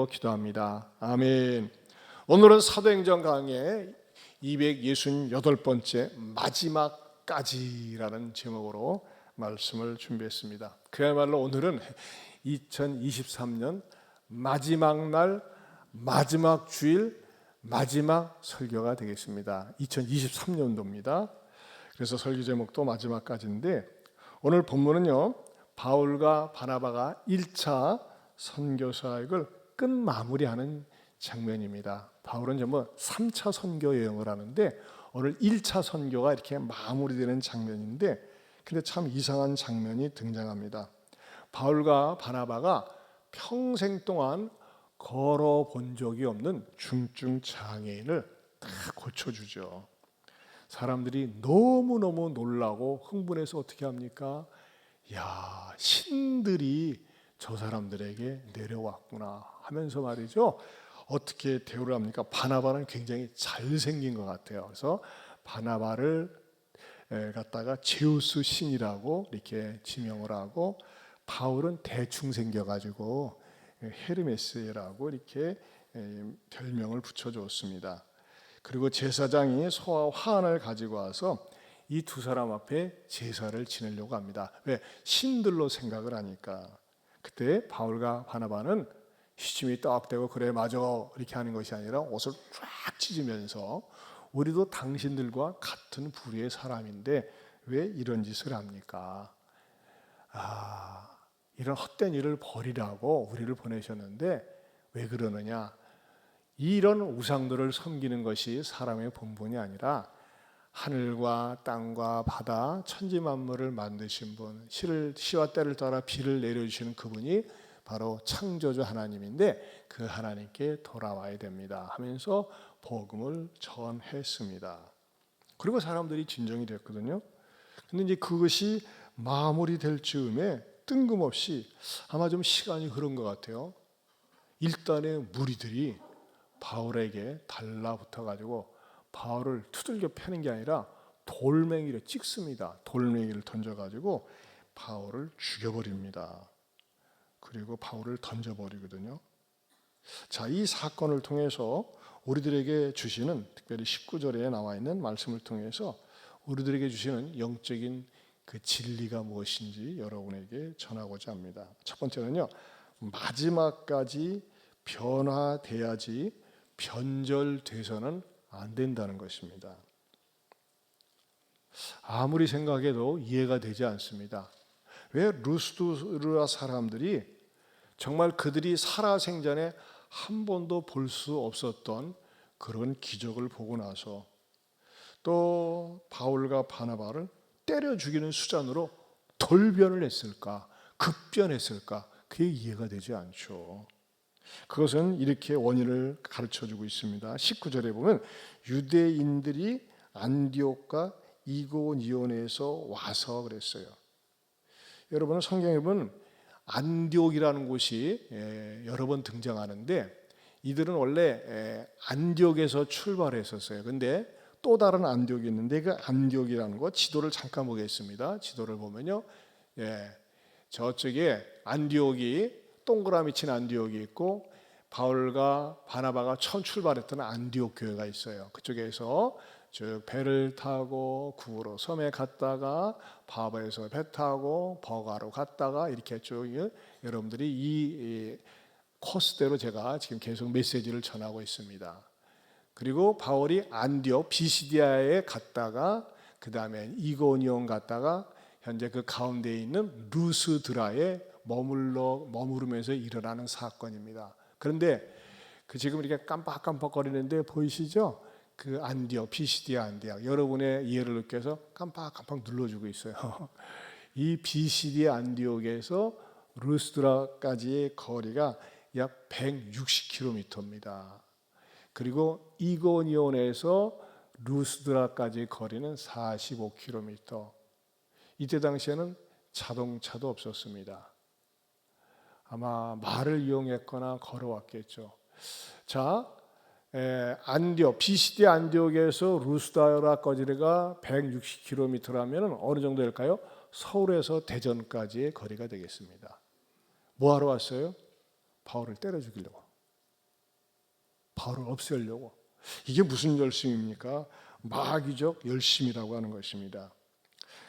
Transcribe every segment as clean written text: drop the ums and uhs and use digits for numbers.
이름으로 기도합니다. 아멘. 오늘은 사도행전 강의 268번째 마지막까지라는 제목으로 말씀을 준비했습니다. 그야말로 오늘은 2023년 마지막 날, 마지막 주일, 마지막 설교가 되겠습니다. 2023년도입니다. 그래서 설교 제목도 마지막까지인데, 오늘 본문은요, 바울과 바나바가 1차 선교 사역을 끝마무리하는 장면입니다. 바울은 전부 3차 선교 여행을 하는데 오늘 1차 선교가 이렇게 마무리되는 장면인데, 근데 참 이상한 장면이 등장합니다. 바울과 바나바가 평생 동안 걸어본 적이 없는 중증 장애인을 다 고쳐주죠. 사람들이 너무너무 놀라고 흥분해서 어떻게 합니까? 야, 신들이 저 사람들에게 내려왔구나 하면서 말이죠, 어떻게 대우를 합니까? 바나바는 굉장히 잘생긴 것 같아요. 그래서 바나바를 갖다가 제우스 신이라고 이렇게 지명을 하고, 바울은 대충 생겨가지고 헤르메스라고 이렇게 별명을 붙여줬습니다. 그리고 제사장이 소와 화환을 가지고 와서 이 두 사람 앞에 제사를 지내려고 합니다. 왜? 신들로 생각을 하니까. 그때 바울과 바나바는 시침이 떡 대고 그래 맞아 이렇게 하는 것이 아니라 옷을 쫙 찢으면서 우리도 당신들과 같은 부류의 사람인데 왜 이런 짓을 합니까? 이런 헛된 일을 버리라고 우리를 보내셨는데 왜 그러느냐? 이런 우상들을 섬기는 것이 사람의 본분이 아니라 하늘과 땅과 바다 천지 만물을 만드신 분, 시와 때를 따라 비를 내려주시는 그분이 바로 창조주 하나님인데 그 하나님께 돌아와야 됩니다 하면서 복음을 전했습니다. 그리고 사람들이 진정이 됐거든요. 근데 이제 그것이 마무리될 즈음에 뜬금없이 아마 좀 시간이 흐른 것 같아요. 일단의 무리들이 바울에게 달라붙어 가지고 바울을 두들겨 패는 게 아니라 돌멩이를 찍습니다. 돌멩이를 던져가지고 바울을 죽여버립니다. 그리고 바울을 던져버리거든요. 자, 이 사건을 통해서 우리들에게 주시는, 특별히 19절에 나와 있는 말씀을 통해서 우리들에게 주시는 영적인 그 진리가 무엇인지 여러분에게 전하고자 합니다. 첫 번째는요, 마지막까지 변화돼야지 변절돼서는 안 된다는 것입니다. 아무리 생각해도 이해가 되지 않습니다. 왜 루스드라 사람들이 정말 그들이 살아생전에 한 번도 볼 수 없었던 그런 기적을 보고 나서 또 바울과 바나바를 때려 죽이는 수단으로 돌변을 했을까, 급변했을까? 그게 이해가 되지 않죠. 그것은 이렇게 원인을 가르쳐주고 있습니다. 19절에 보면 유대인들이 안디옥과 이고니온에서 와서 그랬어요. 여러분은 성경에 보면 안디옥이라는 곳이 여러 번 등장하는데, 이들은 원래 안디옥에서 출발했었어요. 근데 또 다른 안디옥이 있는데 그 안디옥이라는 것, 지도를 잠깐 보겠습니다. 지도를 보면요, 저쪽에 안디옥이 동그라미 친 안디옥이 있고, 바울과 바나바가 처음 출발했던 안디옥 교회가 있어요. 그쪽에서 쭉 배를 타고 구로 섬에 갔다가 바바에서 배 타고 버가로 갔다가 이렇게 쭉 여러분들이 이 코스대로 제가 지금 계속 메시지를 전하고 있습니다. 그리고 바울이 안디옥 비시디아에 갔다가 그 다음에 이고니온 갔다가 현재 그 가운데에 있는 루스드라에 머무르면서 일어나는 사건입니다. 그런데 그 지금 이렇게 깜빡깜빡거리는데 보이시죠? 그 안디옥, 비시디아 안디옥, 여러분의 이해를 느껴서 깜빡깜빡 눌러주고 있어요. 이 비시디아 안디옥에서 루스드라까지의 거리가 약 160km입니다. 그리고 이고니온에서 루스드라까지의 거리는 45km. 이때 당시에는 자동차도 없었습니다. 아마 말을 이용했거나 걸어왔겠죠. 자, 안디옥, 비시디아 안디옥에서 루스드라까지가 160km라면 어느 정도 될까요? 서울에서 대전까지의 거리가 되겠습니다. 뭐 하러 왔어요? 바울을 때려 죽이려고. 바울을 없애려고. 이게 무슨 열심입니까? 마귀적 열심이라고 하는 것입니다.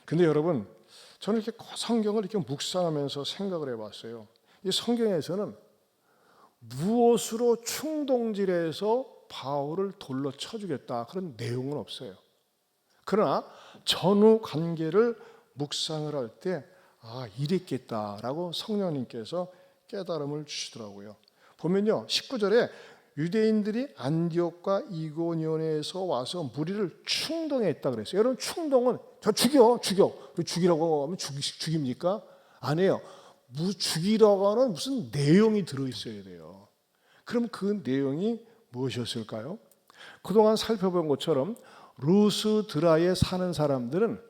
근데 여러분, 저는 이렇게 성경을 이렇게 묵상하면서 생각을 해봤어요. 이 성경에서는 무엇으로 충동질해서 바울을 돌로 쳐주겠다 그런 내용은 없어요. 그러나 전후 관계를 묵상을 할 때 이랬겠다라고 성령님께서 깨달음을 주시더라고요. 보면요, 19절에 유대인들이 안디옥과 이고니온에서 와서 무리를 충동했다 그랬어요. 여러분, 충동은 저 죽이라고 하면 죽입니까? 아니에요. 죽이라고 하는 무슨 내용이 들어있어야 돼요. 그럼 그 내용이 무엇이었을까요? 그동안 살펴본 것처럼 루스드라에 사는 사람들은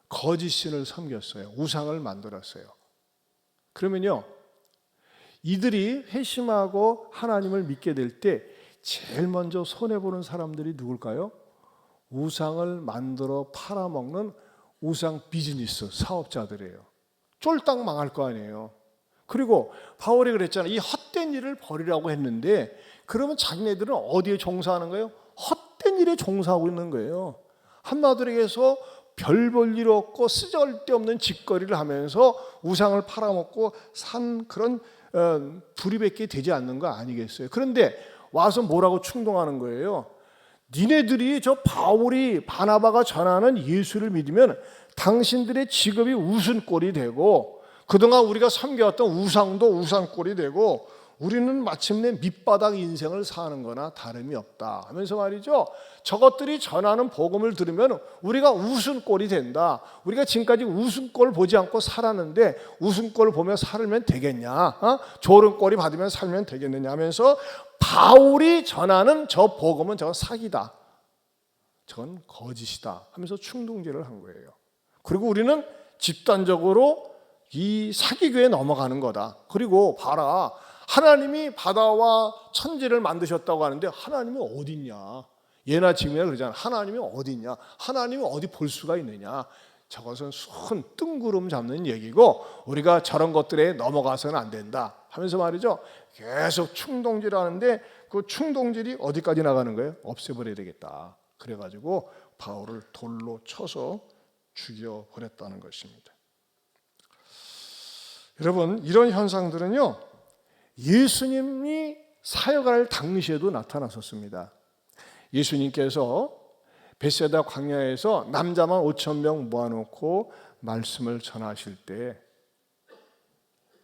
거짓신을 섬겼어요. 우상을 만들었어요. 그러면요, 이들이 회심하고 하나님을 믿게 될 때 제일 먼저 손해보는 사람들이 누굴까요? 우상을 만들어 팔아먹는 우상 비즈니스 사업자들이에요. 쫄딱 망할 거 아니에요. 그리고 바울이 그랬잖아요. 이 헛된 일을 버리라고 했는데, 그러면 자기네들은 어디에 종사하는 거예요? 헛된 일에 종사하고 있는 거예요. 한마디로 얘기해서 별 볼 일 없고 쓰잘데없는 짓거리를 하면서 우상을 팔아먹고 산 그런 불이밖에 되지 않는 거 아니겠어요? 그런데 와서 뭐라고 충동하는 거예요? 니네들이 저 바울이 바나바가 전하는 예수를 믿으면 당신들의 직업이 웃음꼴이 되고, 그동안 우리가 섬겨왔던 우상도 웃음꼴이 되고, 우리는 마침내 밑바닥 인생을 사는 거나 다름이 없다 하면서 말이죠, 저것들이 전하는 복음을 들으면 우리가 웃음꼴이 된다. 우리가 지금까지 웃음꼴 보지 않고 살았는데 웃음꼴 보며 살면 되겠냐? 좋은 꼴이 받으면 살면 되겠느냐 하면서 바울이 전하는 저 복음은 저건 사기다, 저건 거짓이다 하면서 충동질을 한 거예요. 그리고 우리는 집단적으로 이 사기교에 넘어가는 거다. 그리고 봐라, 하나님이 바다와 천지를 만드셨다고 하는데 하나님이 어디 있냐? 예나 지금이나 그러잖아. 하나님이 어디 있냐? 하나님이 어디 볼 수가 있느냐? 저것은 순 뜬구름 잡는 얘기고 우리가 저런 것들에 넘어가서는 안 된다 하면서 말이죠, 계속 충동질하는데 그 충동질이 어디까지 나가는 거예요? 없애버려야 되겠다. 그래가지고 바울을 돌로 쳐서 죽여버렸다는 것입니다. 여러분, 이런 현상들은요, 예수님이 사역할 당시에도 나타났었습니다. 예수님께서 벳세다 광야에서 남자만 5,000명 모아놓고 말씀을 전하실 때,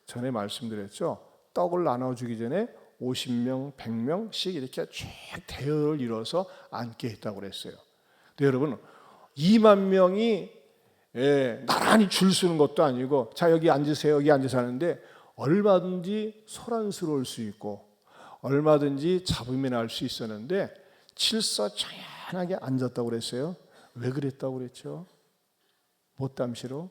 전에 말씀드렸죠, 떡을 나눠주기 전에 50명, 100명씩 이렇게 쭉 대열을 이뤄서 앉게 했다고 그랬어요. 근데 여러분, 2만 명이 나란히 줄 서는 것도 아니고, 자 여기 앉으세요, 여기 앉으세요 하는데 얼마든지 소란스러울 수 있고 얼마든지 잡음이 날 수 있었는데 칠사정연하게 앉았다고 그랬어요. 왜 그랬다고 그랬죠? 못담시로?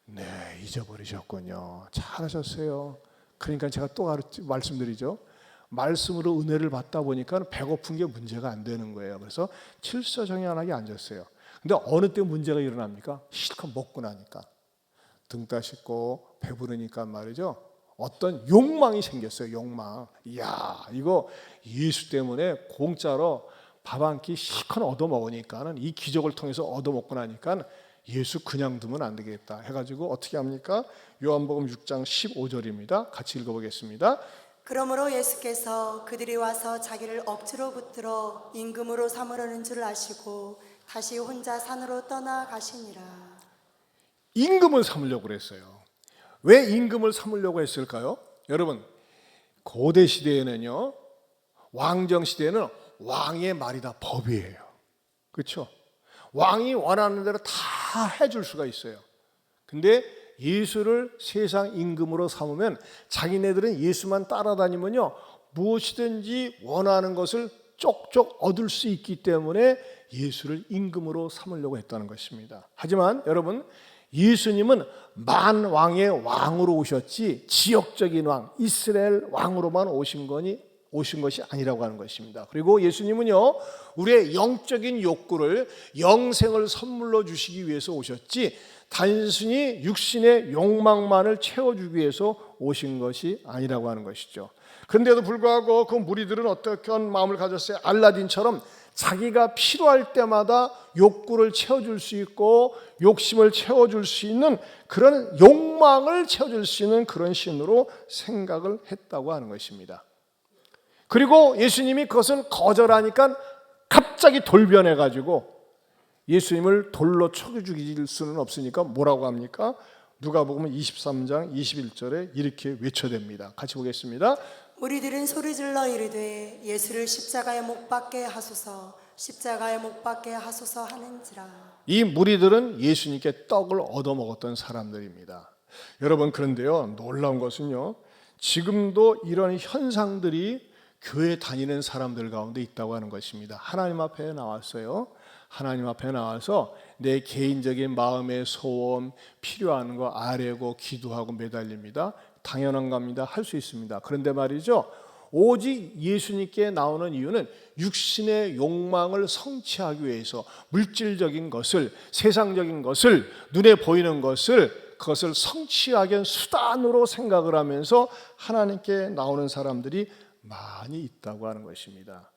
네, 잊어버리셨군요. 잘하셨어요. 그러니까 제가 또 말씀드리죠. 말씀으로 은혜를 받다 보니까 배고픈 게 문제가 안 되는 거예요. 그래서 칠사정연하게 앉았어요. 근데 어느 때 문제가 일어납니까? 실컷 먹고 나니까, 등 따숩고 배부르니까 말이죠, 어떤 욕망이 생겼어요. 욕망. 이야, 이거 예수 때문에 공짜로 밥 한 끼 실컷 얻어 먹으니까는, 이 기적을 통해서 얻어 먹고 나니까 예수 그냥 두면 안 되겠다 해가지고 어떻게 합니까? 요한복음 6장 15절입니다. 같이 읽어보겠습니다. 그러므로 예수께서 그들이 와서 자기를 억지로 붙들어 임금으로 삼으려는 줄 아시고 다시 혼자 산으로 떠나가시니라. 임금을 삼으려고 그랬어요. 왜 임금을 삼으려고 했을까요? 여러분, 고대 시대에는요, 왕정 시대에는 왕의 말이 다 법이에요. 그렇죠? 왕이 원하는 대로 다 해줄 수가 있어요. 근데 예수를 세상 임금으로 삼으면 자기네들은 예수만 따라다니면요, 무엇이든지 원하는 것을 쪽쪽 얻을 수 있기 때문에 예수를 임금으로 삼으려고 했다는 것입니다. 하지만 여러분, 예수님은 만왕의 왕으로 오셨지 지역적인 왕, 이스라엘 왕으로만 오신 것이 아니라고 하는 것입니다. 그리고 예수님은요, 우리의 영적인 욕구를, 영생을 선물로 주시기 위해서 오셨지 단순히 육신의 욕망만을 채워주기 위해서 오신 것이 아니라고 하는 것이죠. 그런데도 불구하고 그 무리들은 어떤 마음을 가졌어요? 알라딘처럼 자기가 필요할 때마다 욕구를 채워줄 수 있고 욕심을 채워줄 수 있는 그런 욕망을 채워줄 수 있는 그런 신으로 생각을 했다고 하는 것입니다. 그리고 예수님이 그것을 거절하니까 갑자기 돌변해가지고 예수님을 돌로 쳐 죽일 수는 없으니까 뭐라고 합니까? 누가복음 23장 21절에 이렇게 외쳐댑니다. 같이 보겠습니다. 무리들은 소리질러 이르되 예수를 십자가에 못 박게 하소서, 십자가에 못 박게 하소서 하는지라. 이 무리들은 예수님께 떡을 얻어먹었던 사람들입니다. 여러분, 그런데요, 놀라운 것은요, 지금도 이런 현상들이 교회 다니는 사람들 가운데 있다고 하는 것입니다. 하나님 앞에 나왔어요. 하나님 앞에 나와서 내 개인적인 마음의 소원, 필요한 거 아뢰고 기도하고 매달립니다. 당연한 겁니다. 할 수 있습니다. 그런데 말이죠, 오직 예수님께 나오는 이유는 육신의 욕망을 성취하기 위해서 물질적인 것을, 세상적인 것을, 눈에 보이는 것을, 그것을 성취하기 위한 수단으로 생각을 하면서 하나님께 나오는 사람들이 많이 있다고 하는 것입니다.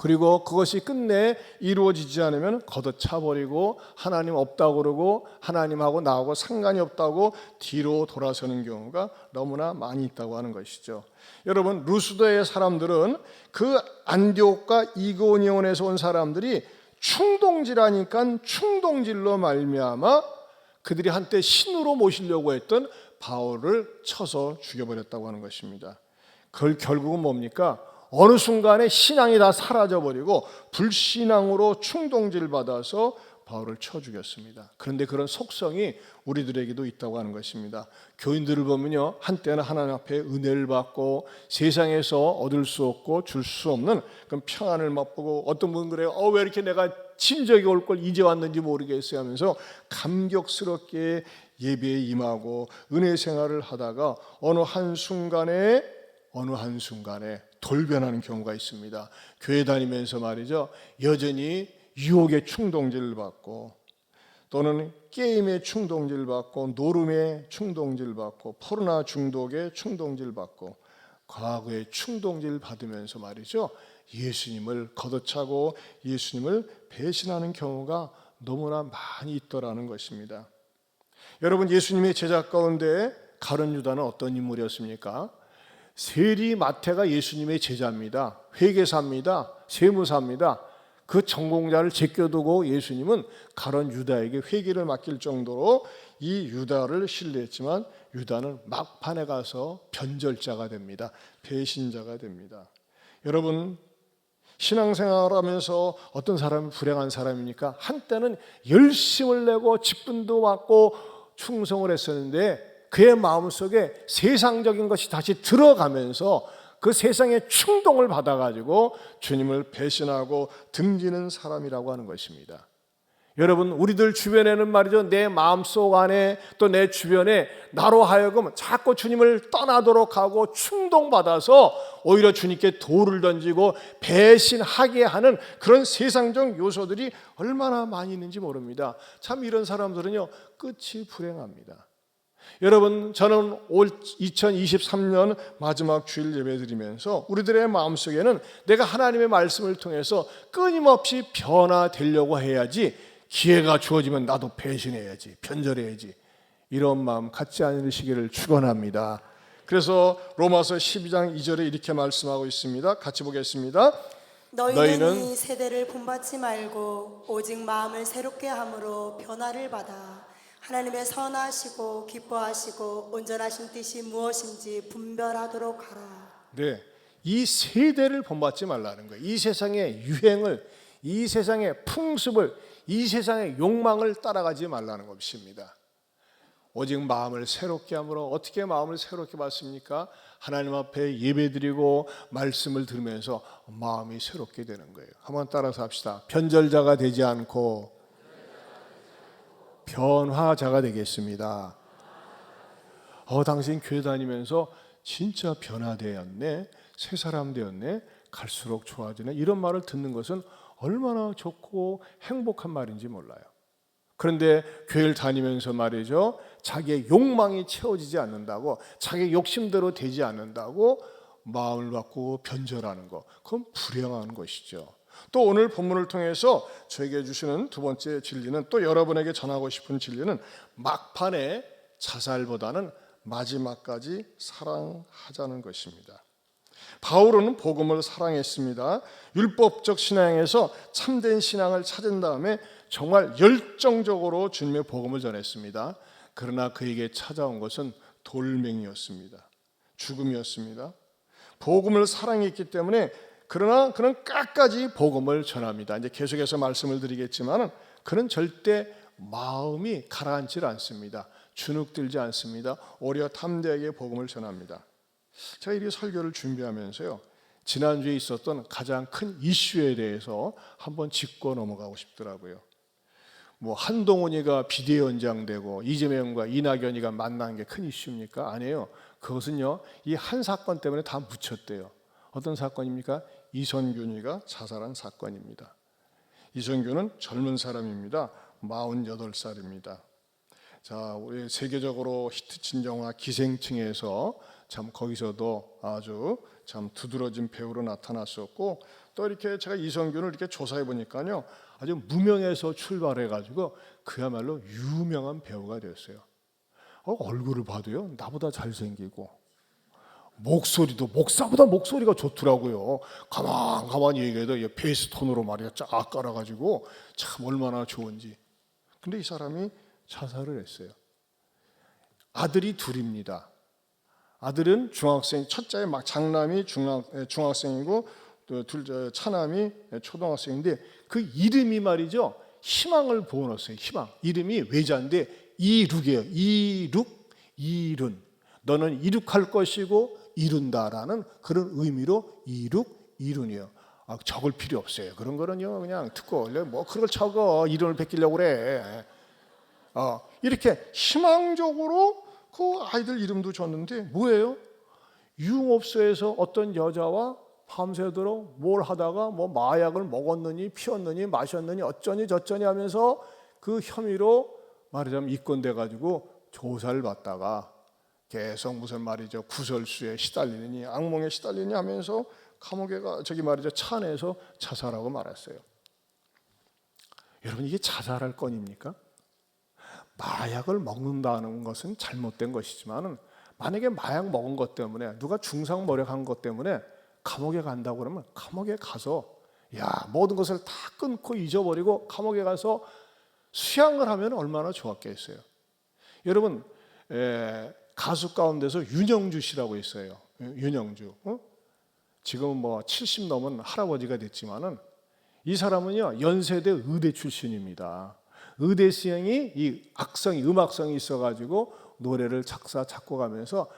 그리고 그것이 끝내 이루어지지 않으면 걷어차버리고 하나님 없다고 그러고 하나님하고 나하고 상관이 없다고 뒤로 돌아서는 경우가 너무나 많이 있다고 하는 것이죠. 여러분, 루스더의 사람들은 그 안디옥과 이고니온에서 온 사람들이 충동질하니까 충동질로 말미암아 그들이 한때 신으로 모시려고 했던 바울을 쳐서 죽여버렸다고 하는 것입니다. 그걸 결국은 뭡니까? 어느 순간에 신앙이 다 사라져버리고 불신앙으로 충동질 받아서 바울을 쳐 죽였습니다. 그런데 그런 속성이 우리들에게도 있다고 하는 것입니다. 교인들을 보면요, 한때는 하나님 앞에 은혜를 받고 세상에서 얻을 수 없고 줄 수 없는 그런 평안을 맛보고, 어떤 분은 그래요, 왜 이렇게 내가 친적이 올 걸 이제 왔는지 모르겠어요 하면서 감격스럽게 예배에 임하고 은혜 생활을 하다가 어느 한순간에 돌변하는 경우가 있습니다. 교회 다니면서 말이죠, 여전히 유혹의 충동질을 받고, 또는 게임의 충동질을 받고, 노름의 충동질을 받고, 포르노 중독의 충동질을 받고, 과거의 충동질을 받으면서 말이죠, 예수님을 걷어차고 예수님을 배신하는 경우가 너무나 많이 있더라는 것입니다. 여러분, 예수님의 제자 가운데 가룟 유다는 어떤 인물이었습니까? 세리 마태가 예수님의 제자입니다. 회계사입니다. 세무사입니다. 그 전공자를 제껴두고 예수님은 가룟 유다에게 회계를 맡길 정도로 이 유다를 신뢰했지만 유다는 막판에 가서 변절자가 됩니다. 배신자가 됩니다. 여러분, 신앙생활하면서 어떤 사람이 불행한 사람입니까? 한때는 열심을 내고 직분도 받고 충성을 했었는데 그의 마음속에 세상적인 것이 다시 들어가면서 그 세상의 충동을 받아가지고 주님을 배신하고 등지는 사람이라고 하는 것입니다. 여러분, 우리들 주변에는 말이죠, 내 마음속 안에 또 내 주변에 나로 하여금 자꾸 주님을 떠나도록 하고 충동받아서 오히려 주님께 돌을 던지고 배신하게 하는 그런 세상적 요소들이 얼마나 많이 있는지 모릅니다. 참 이런 사람들은요, 끝이 불행합니다. 여러분, 저는 올 2023년 마지막 주일 예배 드리면서 우리들의 마음속에는 내가 하나님의 말씀을 통해서 끊임없이 변화되려고 해야지, 기회가 주어지면 나도 배신해야지, 변절해야지, 이런 마음 갖지 않으시기를 축원합니다. 그래서 로마서 12장 2절에 이렇게 말씀하고 있습니다. 같이 보겠습니다. 너희는 이 세대를 본받지 말고 오직 마음을 새롭게 함으로 변화를 받아 하나님의 선하시고 기뻐하시고 온전하신 뜻이 무엇인지 분별하도록 하라. 네, 이 세대를 본받지 말라는 거예요. 이 세상의 유행을, 이 세상의 풍습을, 이 세상의 욕망을 따라가지 말라는 것입니다. 오직 마음을 새롭게 함으로, 어떻게 마음을 새롭게 받습니까? 하나님 앞에 예배드리고 말씀을 들으면서 마음이 새롭게 되는 거예요. 한번 따라서 합시다. 변절자가 되지 않고 변화자가 되겠습니다. 당신 교회 다니면서 진짜 변화되었네, 새 사람 되었네, 갈수록 좋아지네, 이런 말을 듣는 것은 얼마나 좋고 행복한 말인지 몰라요. 그런데 교회를 다니면서 말이죠, 자기의 욕망이 채워지지 않는다고, 자기의 욕심대로 되지 않는다고 마음을 바꾸고 변절하는 것, 그건 불행한 것이죠. 또 오늘 본문을 통해서 저에게 주시는 두 번째 진리는, 또 여러분에게 전하고 싶은 진리는 막판에 자살보다는 마지막까지 사랑하자는 것입니다. 바울은 복음을 사랑했습니다. 율법적 신앙에서 참된 신앙을 찾은 다음에 정말 열정적으로 주님의 복음을 전했습니다. 그러나 그에게 찾아온 것은 돌멩이였습니다. 죽음이었습니다. 복음을 사랑했기 때문에, 그러나 그는 끝까지 복음을 전합니다. 이제 계속해서 말씀을 드리겠지만 그는 절대 마음이 가라앉지 않습니다. 주눅들지 않습니다. 오히려 담대하게 복음을 전합니다. 제가 이 설교를 준비하면서요, 지난주에 있었던 가장 큰 이슈에 대해서 한번 짚고 넘어가고 싶더라고요. 뭐 한동훈이가 비대위원장 되고 이재명과 이낙연이가 만난 게 큰 이슈입니까? 아니에요. 그것은요, 이 한 사건 때문에 다 묻혔대요. 어떤 사건입니까? 이선균이가 자살한 사건입니다. 이선균은 젊은 사람입니다. 48살입니다. 자, 우리 세계적으로 히트친 영화 기생충에서 참 거기서도 아주 참 두드러진 배우로 나타났었고, 또 이렇게 제가 이선균을 이렇게 조사해 보니까요, 아주 무명에서 출발해 가지고 그야말로 유명한 배우가 됐어요. 얼굴을 봐도요, 나보다 잘생기고 목소리도 목사보다 목소리가 좋더라고요. 가만히 얘기해도 베이스 톤으로 말이야 쫙 깔아가지고 참 얼마나 좋은지. 근데 이 사람이 자살을 했어요. 아들이 둘입니다. 아들은 중학생, 첫째 막 장남이 중학생이고 또 둘째 차남이 초등학생인데, 그 이름이 말이죠, 희망을 부어넣었어요. 희망. 이름이 외자인데 이룩이에요. 이룬. 너는 이룩할 것이고 이룬다라는 그런 의미로 이룬이에요. 적을 필요 없어요. 그런 거는요, 그냥 듣고 원래 뭐 그런 걸 적어 이름을 베끼려고 그래. 이렇게 희망적으로 그 아이들 이름도 줬는데 뭐예요? 유흥업소에서 어떤 여자와 밤새도록 뭘 하다가 뭐 마약을 먹었느니 피웠느니 마셨느니 어쩌니 저쩌니 하면서 그 혐의로 말하자면 입건돼 가지고 조사를 받다가 계속 무슨 말이죠, 구설수에 시달리느니 악몽에 시달리니 하면서 감옥에 차 안에서 자살하고 말았어요. 여러분, 이게 자살할 건입니까? 마약을 먹는다는 것은 잘못된 것이지만, 만약에 마약 먹은 것 때문에 누가 중상모략한 것 때문에 감옥에 간다고 그러면 감옥에 가서 모든 것을 다 끊고 잊어버리고 감옥에 가서 수양을 하면 얼마나 좋았겠어요. 여러분, 가수 가운데서 윤영주 씨라고 있어요. 윤영주. 지금은 뭐 70 넘은 할아버지가 됐지만은 이 사람은요, 연세대 의대 출신입니다. 의대생이 이 음악성이 있어가지고 노래를 작곡하면서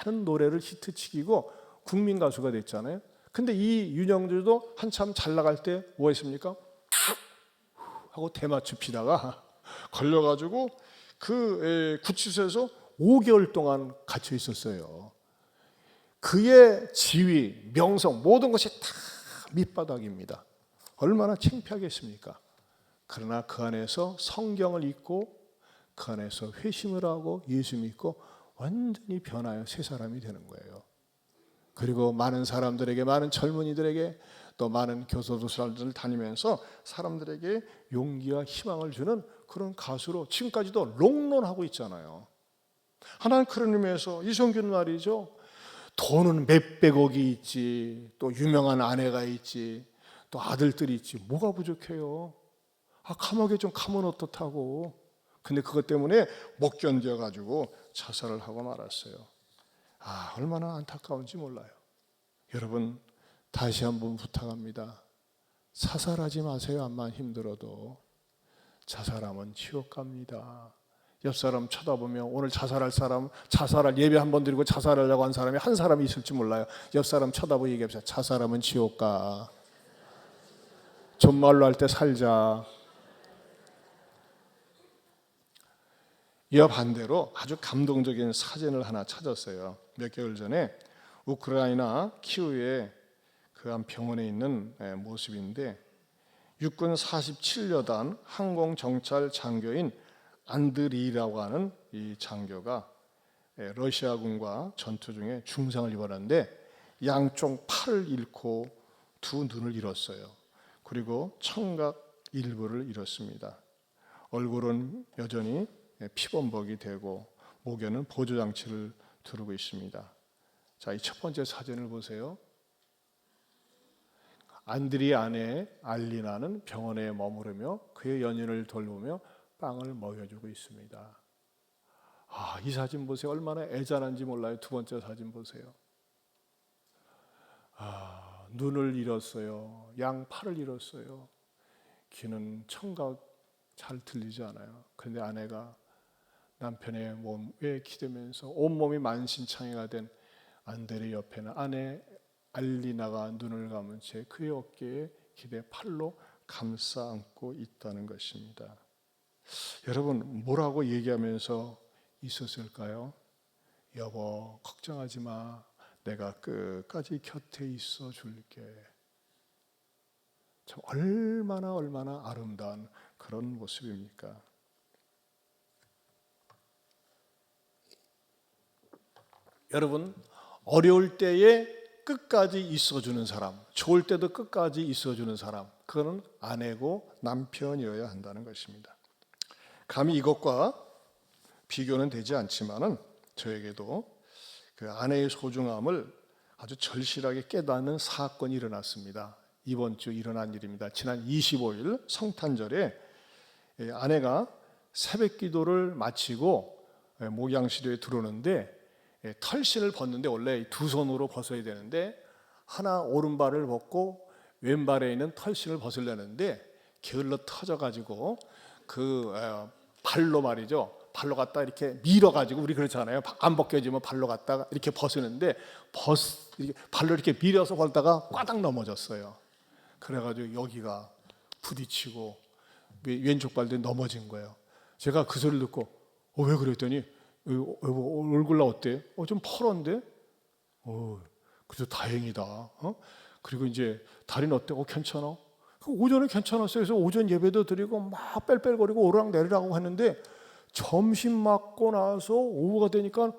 많은 노래를 히트치기고 국민 가수가 됐잖아요. 근데 이 윤영주도 한참 잘 나갈 때 뭐 했습니까? 하고 대마초 피다가 걸려가지고 그 구치소에서 5개월 동안 갇혀 있었어요. 그의 지위, 명성, 모든 것이 다 밑바닥입니다. 얼마나 창피하겠습니까? 그러나 그 안에서 성경을 읽고 그 안에서 회심을 하고 예수 믿고 완전히 변하여 새 사람이 되는 거예요. 그리고 많은 사람들에게, 많은 젊은이들에게, 또 많은 교도소 사람들을 다니면서 사람들에게 용기와 희망을 주는 그런 가수로 지금까지도 롱런하고 있잖아요. 하나는 그런 의미에서 이성균 말이죠, 돈은 몇백억이 있지, 또 유명한 아내가 있지, 또 아들들이 있지, 뭐가 부족해요? 감옥에 좀 가면 어떻다고. 근데 그것 때문에 못 견뎌가지고 자살을 하고 말았어요. 얼마나 안타까운지 몰라요. 여러분, 다시 한번 부탁합니다. 자살하지 마세요. 암만 힘들어도. 자살하면 지옥 갑니다. 옆 사람 쳐다보면 오늘 자살할 예배 한 번 드리고 자살하려고 한 사람이 한 사람이 있을지 몰라요. 옆 사람 쳐다보고 얘기합시다. 자살하면 지옥 가. 존말로 할 때 살자. 이와 반대로 아주 감동적인 사진을 하나 찾았어요. 몇 개월 전에 우크라이나 키우의 그 한 병원에 있는 모습인데, 육군 47여단 항공정찰 장교인 안드리라고 하는 이 장교가 러시아군과 전투 중에 중상을 입었는데, 양쪽 팔을 잃고 두 눈을 잃었어요. 그리고 청각 일부를 잃었습니다. 얼굴은 여전히 피범벅이 되고 목에는 보조장치를 두르고 있습니다. 자, 이 첫 번째 사진을 보세요. 안드리의 아내 알리나는 병원에 머무르며 그의 연인을 돌보며 빵을 먹여주고 있습니다. 아, 이 사진 보세요. 얼마나 애잔한지 몰라요. 두 번째 사진 보세요. 아, 눈을 잃었어요. 양팔을 잃었어요. 귀는 청각 잘 들리지 않아요. 그런데 아내가 남편의 몸에 기대면서 온몸이 만신창이가 된 안드레 옆에는 아내 알리나가 눈을 감은 채 그의 어깨에 기대 팔로 감싸 안고 있다는 것입니다. 여러분, 뭐라고 얘기하면서 있었을까요? 여보, 걱정하지 마. 내가 끝까지 곁에 있어 줄게. 참 얼마나 아름다운 그런 모습입니까? 여러분, 어려울 때에 끝까지 있어주는 사람, 좋을 때도 끝까지 있어주는 사람, 그거는 아내고 남편이어야 한다는 것입니다. 감히 이것과 비교는 되지 않지만은 저에게도 그 아내의 소중함을 아주 절실하게 깨닫는 사건이 일어났습니다. 이번 주 일어난 일입니다. 지난 25일 성탄절에 아내가 새벽 기도를 마치고 목양실에 들어오는데 털신을 벗는데 원래 두 손으로 벗어야 되는데 하나 오른발을 벗고 왼발에 있는 털신을 벗으려는데 게을러 터져가지고 그 발로 말이죠. 발로 갖다 이렇게 밀어가지고 우리 그렇잖아요. 안 벗겨지면 발로 갖다가 이렇게 벗으는데 발로 이렇게 밀어서 벗다가 꽈당 넘어졌어요. 그래가지고 여기가 부딪히고 왼쪽 발도 넘어진 거예요. 제가 그 소리를 듣고 왜 그랬더니 얼굴 나 어때? 좀 펄었는데? 그래도 다행이다. 그리고 이제 다리는 어때? 괜찮아? 오전에 괜찮았어요. 그래서 오전 예배도 드리고 막 뺄뺄거리고 오르락내리락 했는데 점심 먹고 나서 오후가 되니까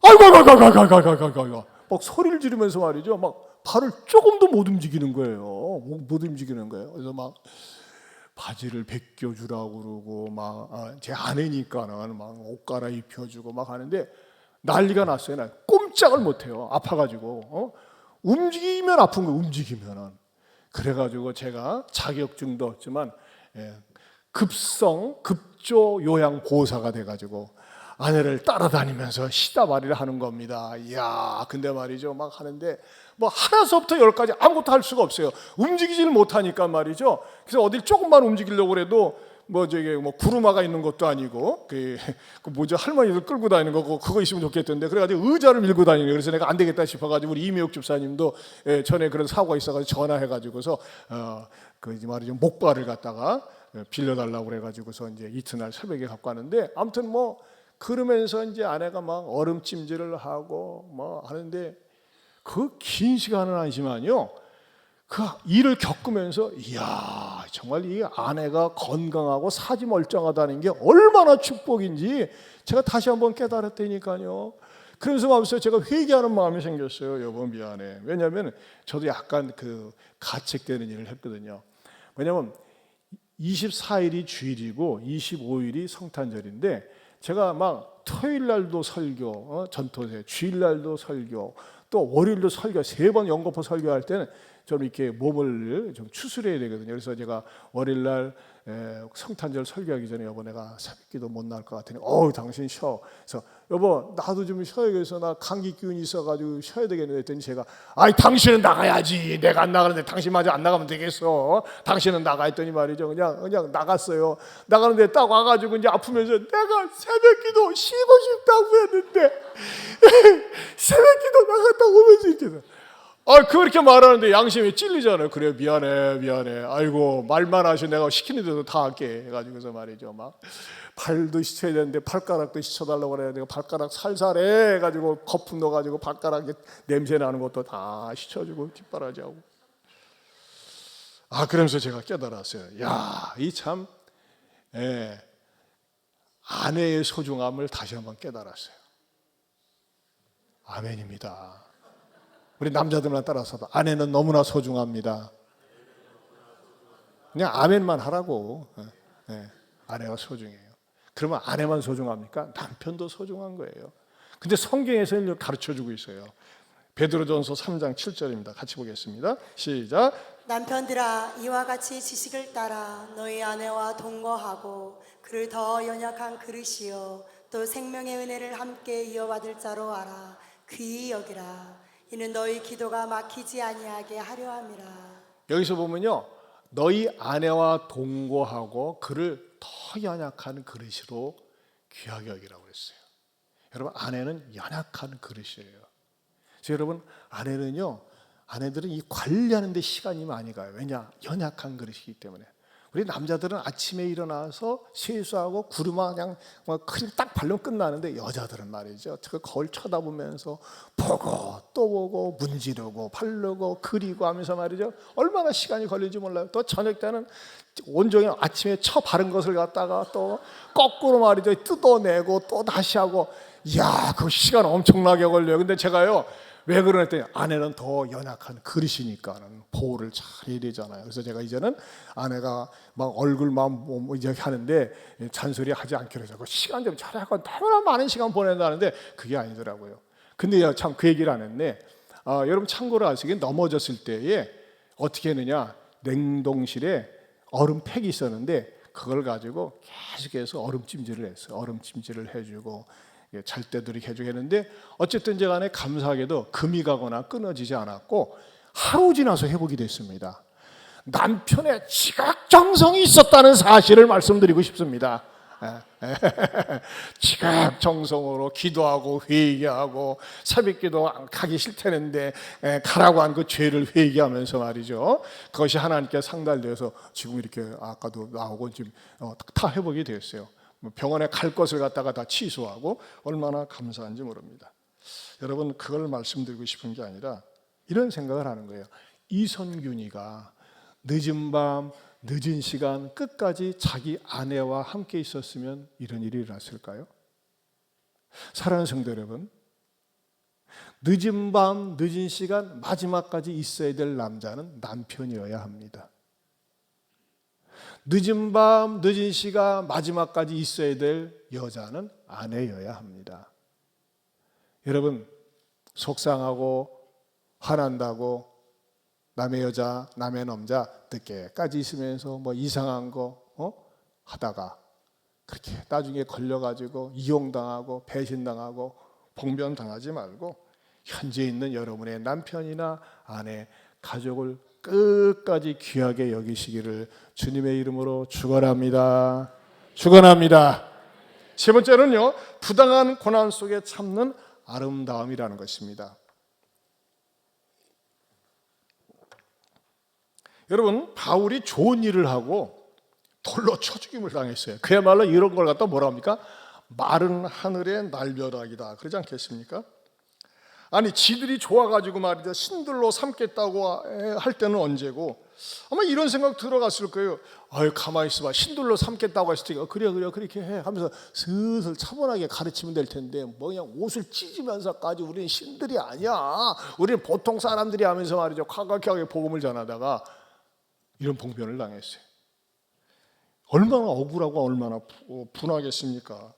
아이고 막 소리를 지르면서 말이죠. 막 발을 조금도 못 움직이는 거예요. 못 움직이는 거예요. 그래서 막 바지를 벗겨주라고 그러고 막 제 아내니까는 막 옷 갈아입혀주고 막 하는데 난리가 났어요. 나 꼼짝을 못해요. 아파가지고 움직이면 아픈 거 움직이면은 그래가지고 제가 자격증도 없지만 급조 요양 보호사가 돼가지고 아내를 따라다니면서 시다발이를 하는 겁니다. 이야, 근데 말이죠, 막 하는데 뭐 하나서부터 열까지 아무것도 할 수가 없어요. 움직이지를 못하니까 말이죠. 그래서 어딜 조금만 움직이려고 그래도 뭐 구루마가 있는 것도 아니고 그 뭐죠, 할머니들 끌고 다니는 거 그거 있으면 좋겠던데 그래가지고 의자를 밀고 다니는 거예요. 그래서 내가 안 되겠다 싶어가지고 우리 이미옥 집사님도 전에 그런 사고가 있어가지고 전화해가지고서 그 말이죠, 목발을 갖다가 빌려달라고 그래가지고서 이제 이튿날 새벽에 갖고 왔는데 아무튼 뭐 그러면서 이제 아내가 막 얼음찜질을 하고 뭐 하는데 그 긴 시간은 아니지만요, 그 일을 겪으면서 이야, 정말 이 아내가 건강하고 사지 멀쩡하다는 게 얼마나 축복인지 제가 다시 한번 깨달았다니까요. 그러면서 마음속에 제가 회개하는 마음이 생겼어요. 여보 미안해. 왜냐하면 저도 약간 그 가책되는 일을 했거든요. 왜냐하면 24일이 주일이고 25일이 성탄절인데 제가 막 토요일 날도 설교, 전토세, 주일 날도 설교, 또 월요일도 설교 3번 연거푸 설교할 때는 좀 이렇게 몸을 좀 추스려야 되거든요. 그래서 제가 월요일 날 성탄절 설교하기 전에 여보 내가 새벽기도 못 나올 것 같으니 당신 쉬어. 그래서 여보 나도 좀 쉬어야겠어. 나 감기 기운이 있어가지고 쉬어야 되겠네 했더니 제가 당신은 나가야지. 내가 안 나가는데 당신마저 안 나가면 되겠어. 당신은 나가 했더니 말이죠. 그냥 나갔어요. 나가는데 딱 와가지고 이제 아프면서 내가 새벽기도 쉬고 싶다고 했는데 새벽기도 나갔다 오면서 이렇게 그렇게 말하는데 양심이 찔리잖아요. 그래 미안해. 아이고 말만 하셔 내가 시키는 대로 다 할게 해가지고서 말이죠. 막 발도 씻어야 되는데 발가락도 씻어달라고 그래야 내가 발가락 살살 해가지고 거품 넣어가지고 발가락에 냄새 나는 것도 다 씻어주고 뒷바라지하고. 그러면서 제가 깨달았어요. 야, 이 참 아내의 소중함을 다시 한번 깨달았어요. 아멘입니다. 우리 남자들만 따라서도 아내는 너무나 소중합니다. 그냥 아멘만 하라고. 네, 아내가 소중해요. 그러면 아내만 소중합니까? 남편도 소중한 거예요. 근데 성경에서는 가르쳐주고 있어요. 베드로전서 3장 7절입니다. 같이 보겠습니다. 시작. 남편들아 이와 같이 지식을 따라 너희 아내와 동거하고 그를 더 연약한 그릇이요 또 생명의 은혜를 함께 이어받을 자로 알아 귀히 여기라. 이는 너희 기도가 막히지 아니하게 하려 함이라. 여기서 보면요, 너희 아내와 동거하고 그를 더 연약한 그릇으로 귀하게 여기라고 그랬어요. 여러분, 아내는 연약한 그릇이에요. 그래서 여러분, 아내들은 이 관리하는 데 시간이 많이 가요. 왜냐? 연약한 그릇이기 때문에. 우리 남자들은 아침에 일어나서 세수하고 구르마 그냥 크림 딱 바르면 끝나는데, 여자들은 말이죠, 그 거울 쳐다보면서 보고 또 보고 문지르고 바르고 그리고 하면서 말이죠, 얼마나 시간이 걸리지 몰라요. 또 저녁 때는 온종일 아침에 쳐 바른 것을 갖다가 또 거꾸로 말이죠 뜯어내고 또 다시 하고, 이야, 그 시간 엄청나게 걸려요. 근데 제가요, 왜 그러랬더니 아내는 더 연약한 그릇이니까는 보호를 잘 해야 되잖아요. 그래서 제가 이제는 아내가 막 얼굴 뭐 이제 하는데 잔소리 하지 않기로 해서 시간 좀 잘하고 너무나 많은 시간 보낸다는데 그게 아니더라고요. 근데 참 그 얘기를 안 했네. 여러분 참고로 아시기에 넘어졌을 때에 어떻게 했느냐, 냉동실에 얼음팩이 있었는데 그걸 가지고 계속해서 얼음찜질을 했어요. 얼음찜질을 해주고 잘 때도 이렇게 해주게 했는데, 어쨌든 간에 감사하게도 금이 가거나 끊어지지 않았고 하루 지나서 회복이 됐습니다. 남편의 지각정성이 있었다는 사실을 말씀드리고 싶습니다. 지각정성으로 기도하고 회개하고 새벽기도 가기 싫다는데 가라고 한 그 죄를 회개하면서 말이죠, 그것이 하나님께 상달돼서 지금 이렇게 아까도 나오고 지금 다 회복이 되었어요. 병원에 갈 것을 갖다가 다 취소하고 얼마나 감사한지 모릅니다. 여러분, 그걸 말씀드리고 싶은 게 아니라 이런 생각을 하는 거예요. 이선균이가 늦은 밤 늦은 시간 끝까지 자기 아내와 함께 있었으면 이런 일이 일어났을까요? 사랑하는 성도 여러분, 늦은 밤 늦은 시간 마지막까지 있어야 될 남자는 남편이어야 합니다. 늦은 밤 늦은 시간 마지막까지 있어야 될 여자는 아내여야 합니다. 여러분, 속상하고 화난다고 남의 여자 남의 남자 늦게까지 있으면서 뭐 이상한 거 하다가 그렇게 나중에 걸려가지고 이용당하고 배신당하고 봉변당하지 말고 현재 있는 여러분의 남편이나 아내, 가족을 끝까지 귀하게 여기시기를 주님의 이름으로 축원합니다. 축원합니다. 세 번째는요, 부당한 고난 속에 참는 아름다움이라는 것입니다. 여러분, 바울이 좋은 일을 하고 돌로 쳐 죽임을 당했어요. 그야말로 이런 걸 갖다 뭐라 합니까? 마른 하늘의 날벼락이다 그러지 않겠습니까? 아니, 지들이 좋아가지고 말이죠, 신들로 삼겠다고 할 때는 언제고, 아마 이런 생각 들어갔을 거예요. 아유, 가만히 있어봐, 신들로 삼겠다고 했을 때 그래 그렇게 해 하면서 슬슬 차분하게 가르치면 될 텐데, 뭐 그냥 옷을 찢으면서까지 우리는 신들이 아니야, 우리는 보통 사람들이 하면서 말이죠, 과감하게 복음을 전하다가 이런 봉변을 당했어요. 얼마나 억울하고 얼마나 분하겠습니까?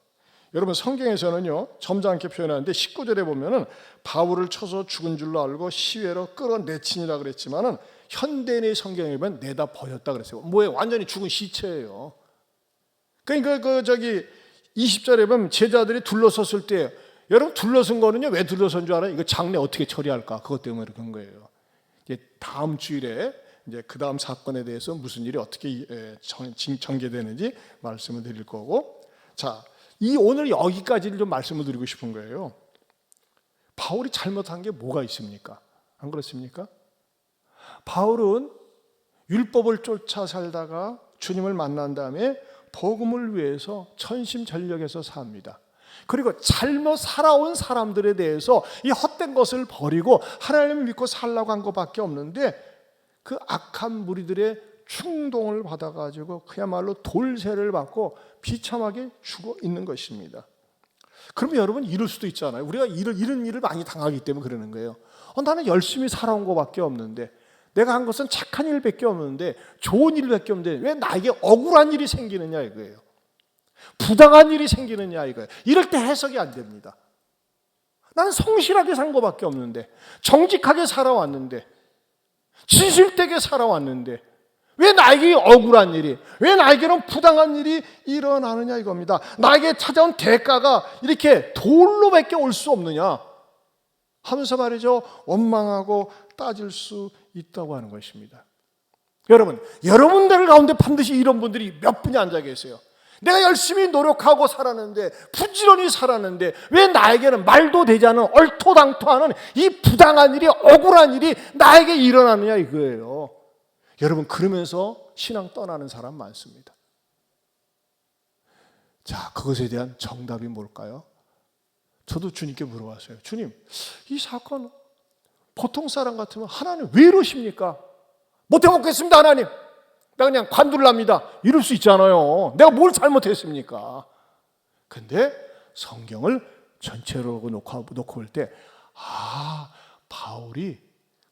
여러분, 성경에서는요 점잖게 표현하는데 19절에 보면은 바울을 쳐서 죽은 줄로 알고 시외로 끌어내치니라 그랬지만은 현대인의 성경에 보면 내다 버렸다 그랬어요. 뭐예요? 완전히 죽은 시체예요. 그러니까 20절에 보면 제자들이 둘러섰을 때, 여러분 둘러선 거는요 왜 둘러선 줄 알아요? 이거 장례 어떻게 처리할까? 그것 때문에 그런 거예요. 이제 다음 주일에 이제 그 다음 사건에 대해서 무슨 일이 어떻게 전개되는지 말씀을 드릴 거고, 자, 오늘 여기까지를 좀 말씀을 드리고 싶은 거예요. 바울이 잘못한 게 뭐가 있습니까? 안 그렇습니까? 바울은 율법을 쫓아 살다가 주님을 만난 다음에 복음을 위해서 전심전력해서 삽니다. 그리고 잘못 살아온 사람들에 대해서 이 헛된 것을 버리고 하나님을 믿고 살라고 한 것밖에 없는데, 그 악한 무리들의 충동을 받아가지고 그야말로 돌세를 받고 비참하게 죽어 있는 것입니다. 그러면 여러분 이럴 수도 있잖아요. 우리가 이런 일을 많이 당하기 때문에 그러는 거예요. 나는 열심히 살아온 것밖에 없는데, 내가 한 것은 착한 일밖에 없는데, 좋은 일밖에 없는데 왜 나에게 억울한 일이 생기느냐 이거예요. 부당한 일이 생기느냐 이거예요. 이럴 때 해석이 안 됩니다. 나는 성실하게 산 것밖에 없는데, 정직하게 살아왔는데, 진실되게 살아왔는데 왜 나에게 억울한 일이, 왜 나에게는 부당한 일이 일어나느냐 이겁니다. 나에게 찾아온 대가가 이렇게 돌로밖에 올 수 없느냐 하면서 말이죠, 원망하고 따질 수 있다고 하는 것입니다. 여러분들 가운데 반드시 이런 분들이 몇 분이 앉아 계세요. 내가 열심히 노력하고 살았는데, 부지런히 살았는데 왜 나에게는 말도 되지 않은 얼토당토하는 이 부당한 일이, 억울한 일이 나에게 일어나느냐 이거예요. 여러분, 그러면서 신앙 떠나는 사람 많습니다. 자, 그것에 대한 정답이 뭘까요? 저도 주님께 물어봤어요. 주님, 이 사건 보통 사람 같으면 하나님 왜 이러십니까? 못해 먹겠습니다 하나님, 내가 그냥 관둘랍니다, 이럴 수 있잖아요. 내가 뭘 잘못했습니까? 근데 성경을 전체로 놓고 볼 때, 바울이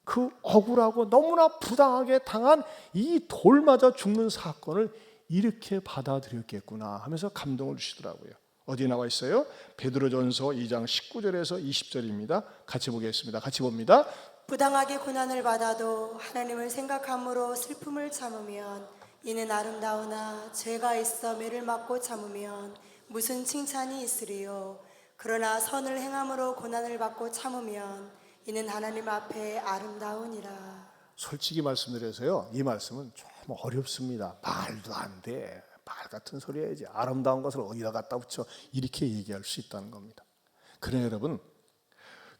그 억울하고 너무나 부당하게 당한 이 돌 맞아 죽는 사건을 이렇게 받아들였겠구나 하면서 감동을 주시더라고요. 어디 나와 있어요? 베드로전서 2장 19절에서 20절입니다. 같이 보겠습니다. 같이 봅니다. 부당하게 고난을 받아도 하나님을 생각함으로 슬픔을 참으면 이는 아름다우나, 죄가 있어 매를 맞고 참으면 무슨 칭찬이 있으리요. 그러나 선을 행함으로 고난을 받고 참으면 이는 하나님 앞에 아름다우니라. 솔직히 말씀드려서요, 이 말씀은 좀 어렵습니다. 말도 안 돼, 말 같은 소리 해야지, 아름다운 것을 어디다 갖다 붙여, 이렇게 얘기할 수 있다는 겁니다. 그러나 여러분,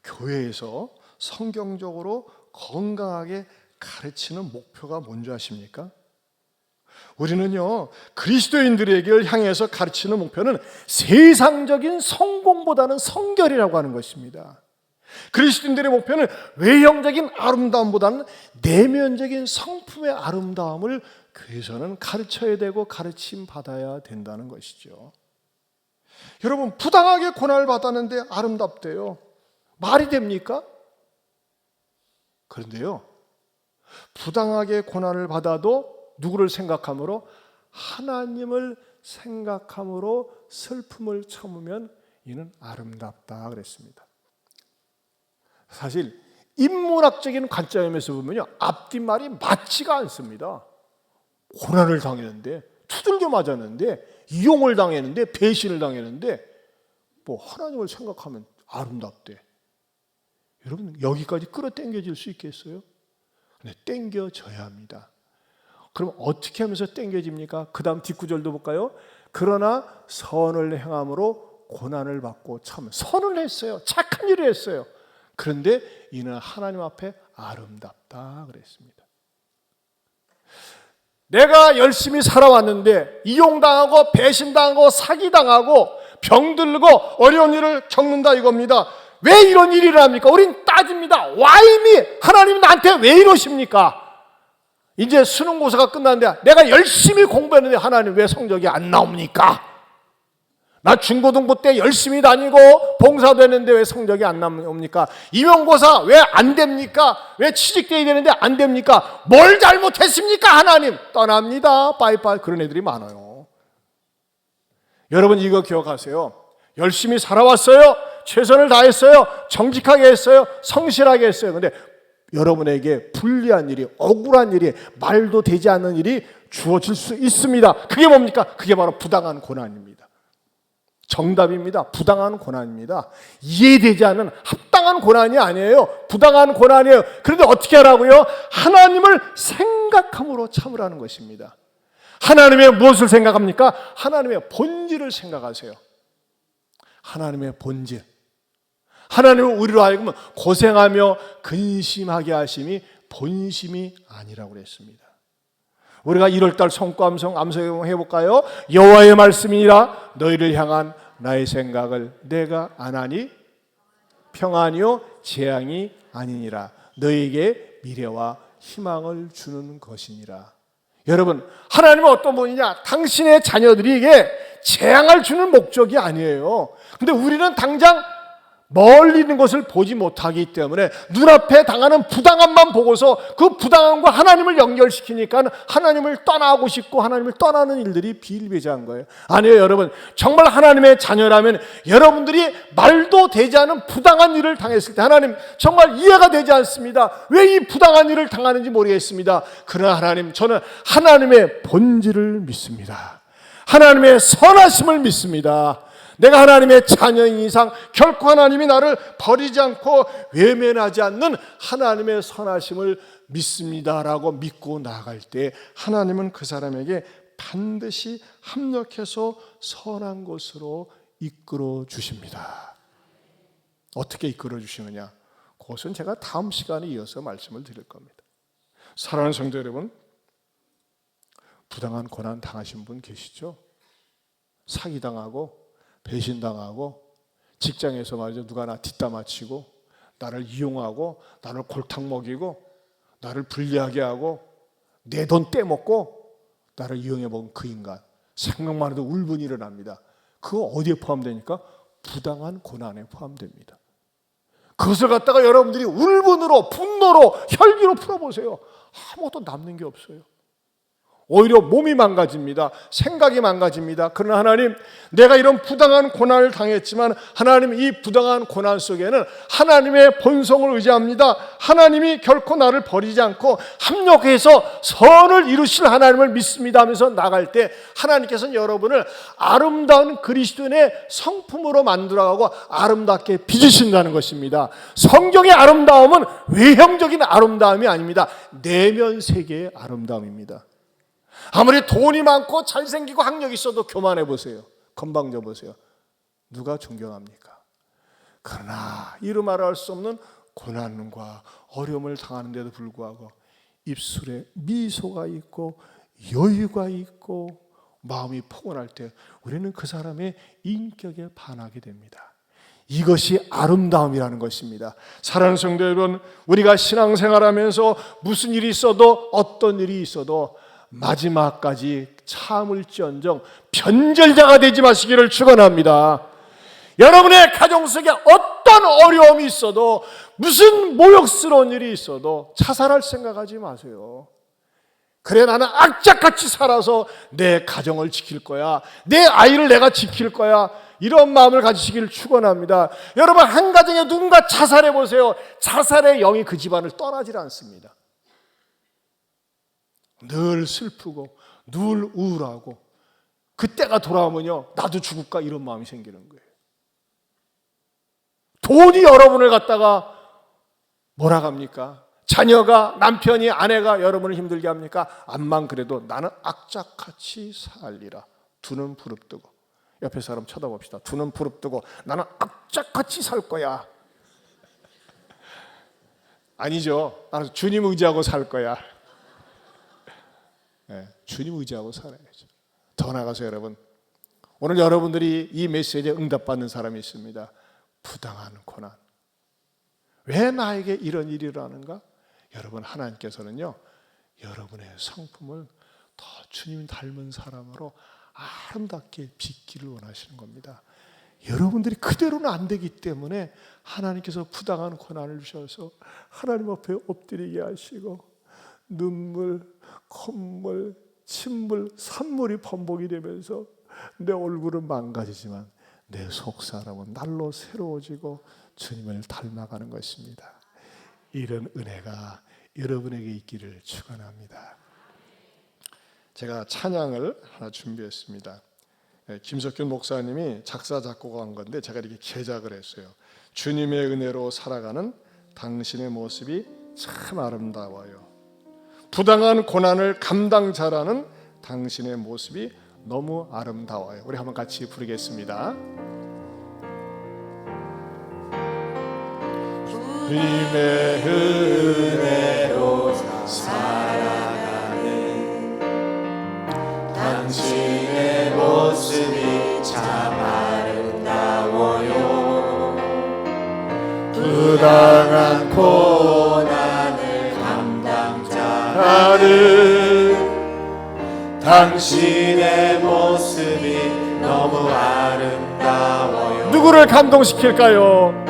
교회에서 성경적으로 건강하게 가르치는 목표가 뭔지 아십니까? 우리는요, 그리스도인들에게 향해서 가르치는 목표는 세상적인 성공보다는 성결이라고 하는 것입니다. 그리스도인들의 목표는 외형적인 아름다움보다는 내면적인 성품의 아름다움을 교회에서는 가르쳐야 되고 가르침 받아야 된다는 것이죠. 여러분, 부당하게 고난을 받았는데 아름답대요. 말이 됩니까? 그런데요, 부당하게 고난을 받아도 누구를 생각함으로? 하나님을 생각함으로 슬픔을 참으면 이는 아름답다 그랬습니다. 사실 인문학적인 관점에서 보면요, 앞뒷말이 맞지가 않습니다. 고난을 당했는데, 두들겨 맞았는데, 이용을 당했는데, 배신을 당했는데 뭐 하나님을 생각하면 아름답대. 여러분, 여기까지 끌어당겨질 수 있겠어요? 근데 당겨져야 합니다. 그럼 어떻게 하면서 당겨집니까? 그 다음 뒷구절도 볼까요? 그러나 선을 행함으로 고난을 받고 참, 선을 했어요. 착한 일을 했어요. 그런데 이는 하나님 앞에 아름답다 그랬습니다. 내가 열심히 살아왔는데 이용당하고 배신당하고 사기당하고 병들고 어려운 일을 겪는다 이겁니다. 왜 이런 일이 일어납니까? 우린 따집니다. Why? 하나님 나한테 왜 이러십니까? 이제 수능고사가 끝났는데 내가 열심히 공부했는데 하나님 왜 성적이 안 나옵니까? 나 중고등부 때 열심히 다니고 봉사도 했는데 왜 성적이 안 나옵니까? 임용고사 왜 안 됩니까? 왜 취직돼야 되는데 안 됩니까? 뭘 잘못했습니까? 하나님 떠납니다. 빠이빠이. 그런 애들이 많아요. 여러분, 이거 기억하세요. 열심히 살아왔어요. 최선을 다했어요. 정직하게 했어요. 성실하게 했어요. 근데 여러분에게 불리한 일이, 억울한 일이, 말도 되지 않는 일이 주어질 수 있습니다. 그게 뭡니까? 그게 바로 부당한 고난입니다. 정답입니다. 부당한 고난입니다. 이해되지 않는 합당한 고난이 아니에요. 부당한 고난이에요. 그런데 어떻게 하라고요? 하나님을 생각함으로 참으라는 것입니다. 하나님의 무엇을 생각합니까? 하나님의 본질을 생각하세요. 하나님의 본질. 하나님은 우리로 하여금 고생하며 근심하게 하심이 본심이 아니라고 그랬습니다. 우리가 1월달 성과암송 암송 해볼까요? 여호와의 말씀이니라 너희를 향한 나의 생각을 내가 안 하니 평안이요 재앙이 아니니라 너희에게 미래와 희망을 주는 것이니라. 여러분, 하나님은 어떤 분이냐? 당신의 자녀들에게 재앙을 주는 목적이 아니에요. 근데 우리는 당장 멀리 있는 것을 보지 못하기 때문에 눈앞에 당하는 부당함만 보고서 그 부당함과 하나님을 연결시키니까 하나님을 떠나고 싶고 하나님을 떠나는 일들이 비일비재한 거예요. 아니에요, 여러분. 정말 하나님의 자녀라면 여러분들이 말도 되지 않은 부당한 일을 당했을 때 하나님 정말 이해가 되지 않습니다. 왜 이 부당한 일을 당하는지 모르겠습니다. 그러나 하나님, 저는 하나님의 본질을 믿습니다. 하나님의 선하심을 믿습니다. 내가 하나님의 자녀인 이상 결코 하나님이 나를 버리지 않고 외면하지 않는 하나님의 선하심을 믿습니다라고 믿고 나아갈 때 하나님은 그 사람에게 반드시 합력해서 선한 곳으로 이끌어 주십니다. 어떻게 이끌어 주시느냐? 그것은 제가 다음 시간에 이어서 말씀을 드릴 겁니다. 사랑하는 성도 여러분, 부당한 고난 당하신 분 계시죠? 사기당하고 배신당하고 직장에서 말이죠, 누가 나 뒷담화치고 나를 이용하고 나를 골탕 먹이고 나를 불리하게 하고 내 돈 떼먹고 나를 이용해 먹은 그 인간, 생각만 해도 울분이 일어납니다. 그거 어디에 포함되니까? 부당한 고난에 포함됩니다. 그것을 갖다가 여러분들이 울분으로, 분노로, 혈기로 풀어보세요. 아무것도 남는 게 없어요. 오히려 몸이 망가집니다. 생각이 망가집니다. 그러나 하나님, 내가 이런 부당한 고난을 당했지만 하나님, 이 부당한 고난 속에는 하나님의 본성을 의지합니다. 하나님이 결코 나를 버리지 않고 합력해서 선을 이루실 하나님을 믿습니다 하면서 나갈 때 하나님께서는 여러분을 아름다운 그리스도인의 성품으로 만들어가고 아름답게 빚으신다는 것입니다. 성경의 아름다움은 외형적인 아름다움이 아닙니다. 내면 세계의 아름다움입니다. 아무리 돈이 많고 잘생기고 학력이 있어도 교만해 보세요. 건방져 보세요. 누가 존경합니까? 그러나 이루 말할 수 없는 고난과 어려움을 당하는데도 불구하고 입술에 미소가 있고 여유가 있고 마음이 포근할 때 우리는 그 사람의 인격에 반하게 됩니다. 이것이 아름다움이라는 것입니다. 사랑하는 성도 여러분, 우리가 신앙생활하면서 무슨 일이 있어도, 어떤 일이 있어도 마지막까지 참을지언정 변절자가 되지 마시기를 축원합니다. 여러분의 가정 속에 어떤 어려움이 있어도, 무슨 모욕스러운 일이 있어도 자살할 생각하지 마세요. 그래, 나는 악착같이 살아서 내 가정을 지킬 거야, 내 아이를 내가 지킬 거야, 이런 마음을 가지시기를 축원합니다. 여러분, 한 가정에 누군가 자살해 보세요. 자살의 영이 그 집안을 떠나질 않습니다. 늘 슬프고 늘 우울하고 그때가 돌아오면요, 나도 죽을까 이런 마음이 생기는 거예요. 돈이 여러분을 갖다가 뭐라 합니까? 자녀가, 남편이, 아내가 여러분을 힘들게 합니까? 암만 그래도 나는 악착같이 살리라. 두 눈 부릅뜨고, 옆에 사람 쳐다봅시다. 두 눈 부릅뜨고 나는 악착같이 살 거야. 아니죠. 나는 주님 의지하고 살 거야. 네, 주님 의지하고 살아야죠. 더 나아가서 여러분, 오늘 여러분들이 이 메시지에 응답받는 사람이 있습니다. 부당한 고난. 왜 나에게 이런 일이 일어나는가? 여러분, 하나님께서는요, 여러분의 성품을 더 주님 닮은 사람으로 아름답게 빚기를 원하시는 겁니다. 여러분들이 그대로는 안 되기 때문에 하나님께서 부당한 고난을 주셔서 하나님 앞에 엎드리게 하시고 눈물, 콧물, 침물, 산물이 번복이 되면서 내 얼굴은 망가지지만 내 속사람은 날로 새로워지고 주님을 닮아가는 것입니다. 이런 은혜가 여러분에게 있기를 축원합니다. 제가 찬양을 하나 준비했습니다. 김석균 목사님이 작사 작곡한 건데 제가 이렇게 제작을 했어요. 주님의 은혜로 살아가는 당신의 모습이 참 아름다워요. 부당한 고난을 감당 잘하는 당신의 모습이 너무 아름다워요. 우리 한번 같이 부르겠습니다. 주님의 은혜로 살아가는 당신의 모습이 참 아름다워요. 부당한 고난을 감당 잘하는 당신의 모습이 너무 아름다워요. 누구를 감동시킬까요?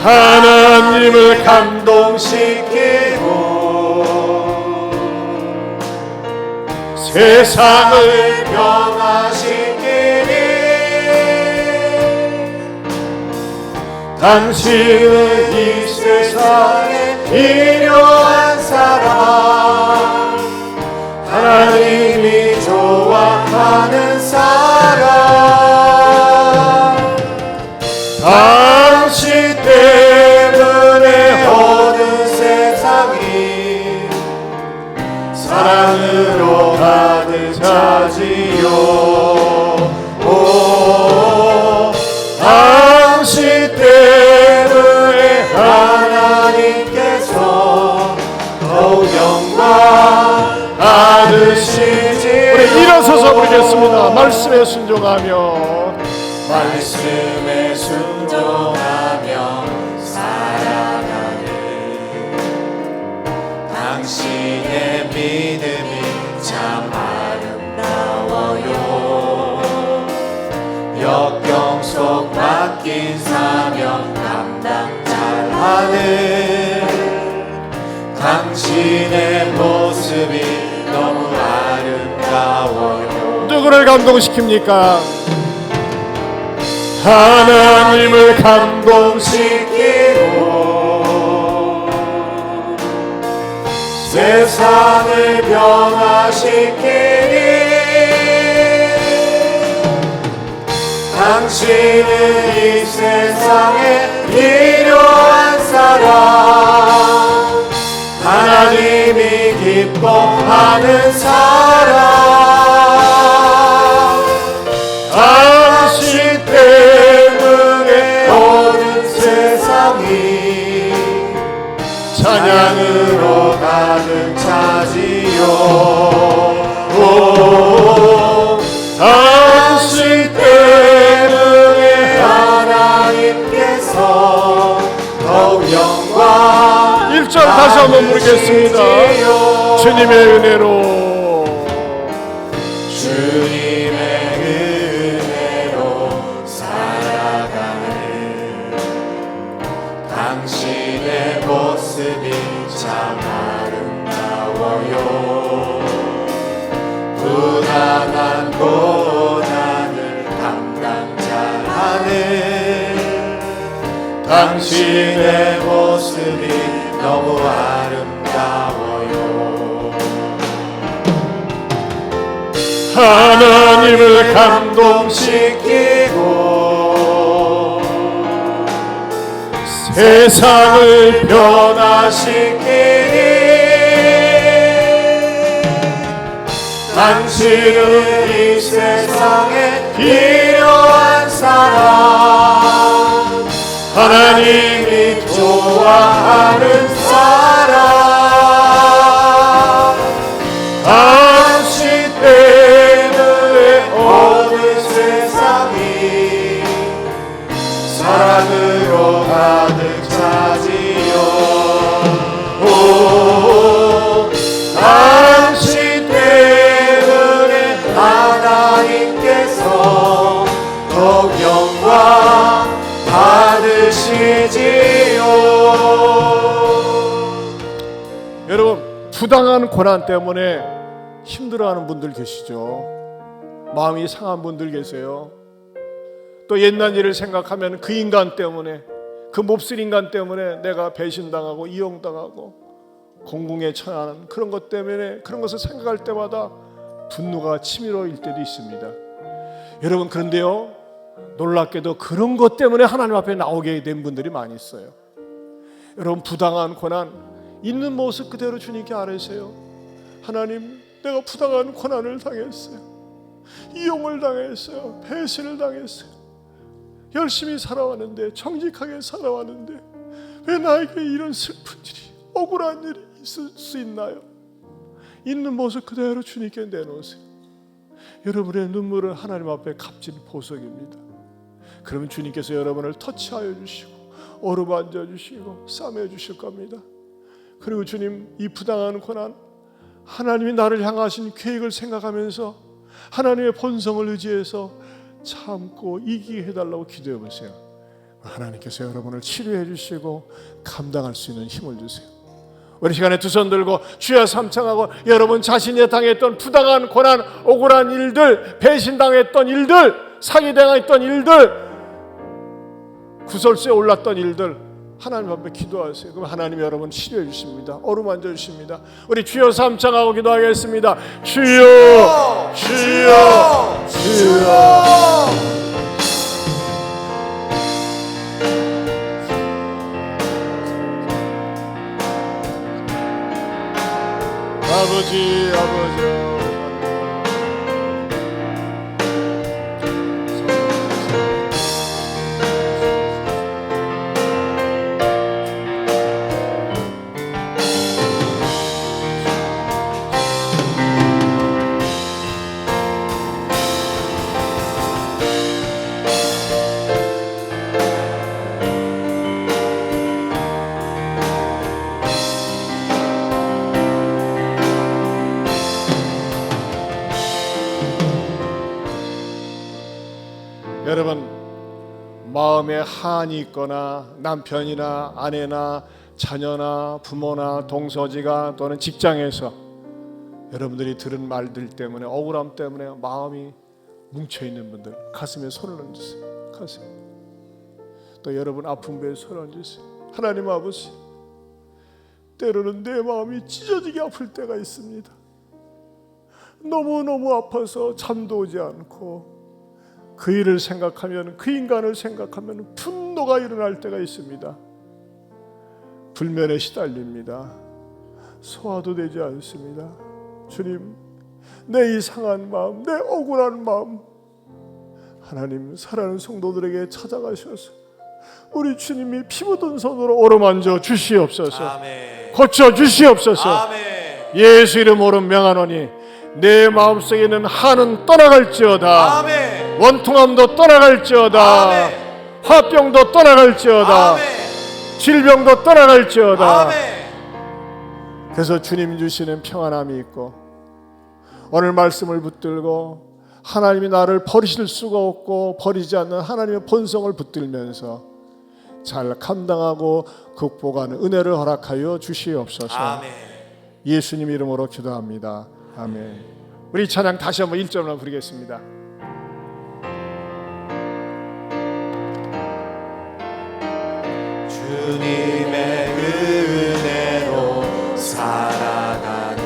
하나님을 감동시키고 세상을 변화시키니 당신은 이 세상에 필요한 사람, 하나님이 좋아하는 사람, 당신 때문에 온 세상이 사랑으로 가득 차지요. 오, 당신 때문에 하나님께서 더욱 영광 받으시지. 우리 일어서서 부르겠습니다. 말씀에 순종하며 말씀에 순종하며 살아가는 당신의 믿음이 참 아름다워요. 역경 속 맡긴 사명 감당 잘하는 당신의 모습이 너무 아름다워요. 누구를 감동시킵니까? 하나님을 감동시키고 세상을 변화시키니 당신은 이 세상에 필요한 사람, 하나님이 기뻐하는 사람, 당신 때문에 온 세상이 찬양으로 가득 차지요. 오, 당신 때문에 하나님께서 더욱 영광 1절 다시 한번 부르겠습니다. 주님의 은혜로 주님의 은혜로 살아가는 당신의 모습이 참 아름다워요. 부당한 고난을 감당 잘하는 당신의 모습이 너무 아름다워요. 하나님을 감동시키고 세상을 변화시키니 당신은 이 세상에 필요한 사람, 하나님이 좋아하는 사람, 당신 때문에 온 세상이 사랑으로 가득 차지요. 오, 당신 때문에 하나님께서 더욱 영광 받으시지요. 여러분, 부당한 고난 때문에 힘들어하는 분들 계시죠. 마음이 상한 분들 계세요. 또 옛날 일을 생각하면 그 인간 때문에, 그 몹쓸 인간 때문에 내가 배신당하고 이용당하고 공궁에 처하는 그런 것 때문에, 그런 것을 생각할 때마다 분노가 치밀어일 때도 있습니다. 여러분, 그런데요, 놀랍게도 그런 것 때문에 하나님 앞에 나오게 된 분들이 많이 있어요. 여러분, 부당한 고난 있는 모습 그대로 주님께 아뢰세요. 하나님, 내가 부당한 고난을 당했어요. 이용을 당했어요. 배신을 당했어요. 열심히 살아왔는데, 정직하게 살아왔는데 왜 나에게 이런 슬픈 일이, 억울한 일이 있을 수 있나요? 있는 모습 그대로 주님께 내놓으세요. 여러분의 눈물은 하나님 앞에 값진 보석입니다. 그러면 주님께서 여러분을 터치하여 주시고 어루만져 주시고 싸매 주실 겁니다. 그리고 주님, 이 부당한 고난, 하나님이 나를 향하신 계획을 생각하면서 하나님의 본성을 의지해서 참고 이기게 해달라고 기도해 보세요. 하나님께서 여러분을 치료해 주시고 감당할 수 있는 힘을 주세요. 우리 시간에 두 손 들고 주여 삼창하고, 여러분 자신이 당했던 부당한 고난, 억울한 일들, 배신당했던 일들, 사기당했던 일들, 구설수에 올랐던 일들 하나님 앞에 기도하세요. 그럼 하나님 여러분 치료해 주십니다. 어루만져 주십니다. 우리 주여 삼창하고 기도하겠습니다. 주여, 주여, 주여. 아버지, 아버지. 여러분, 마음에 한이 있거나 남편이나 아내나 자녀나 부모나 동서지가 또는 직장에서 여러분들이 들은 말들 때문에, 억울함 때문에 마음이 뭉쳐있는 분들 가슴에 손을 얹으세요. 가슴. 또 여러분 아픈 배에 손을 얹으세요. 하나님 아버지, 때로는 내 마음이 찢어지게 아플 때가 있습니다. 너무너무 아파서 잠도 오지 않고, 그 일을 생각하면, 그 인간을 생각하면 분노가 일어날 때가 있습니다. 불면에 시달립니다. 소화도 되지 않습니다. 주님, 내 이상한 마음, 내 억울한 마음, 하나님 사랑하는 성도들에게 찾아가셔서 우리 주님이 피 묻은 손으로 어루만져 주시옵소서. 아멘. 고쳐 주시옵소서. 아멘. 예수 이름으로 명하노니 내 마음속에 있는 한은 떠나갈지어다. 아멘. 원통함도 떠나갈지어다. 아멘. 화병도 떠나갈지어다. 아멘. 질병도 떠나갈지어다. 아멘. 그래서 주님 주시는 평안함이 있고, 오늘 말씀을 붙들고 하나님이 나를 버리실 수가 없고 버리지 않는 하나님의 본성을 붙들면서 잘 감당하고 극복하는 은혜를 허락하여 주시옵소서. 아멘. 예수님 이름으로 기도합니다. 아멘. 우리 찬양 다시 한번 1절만 부르겠습니다. 주님의 은혜로 살아가는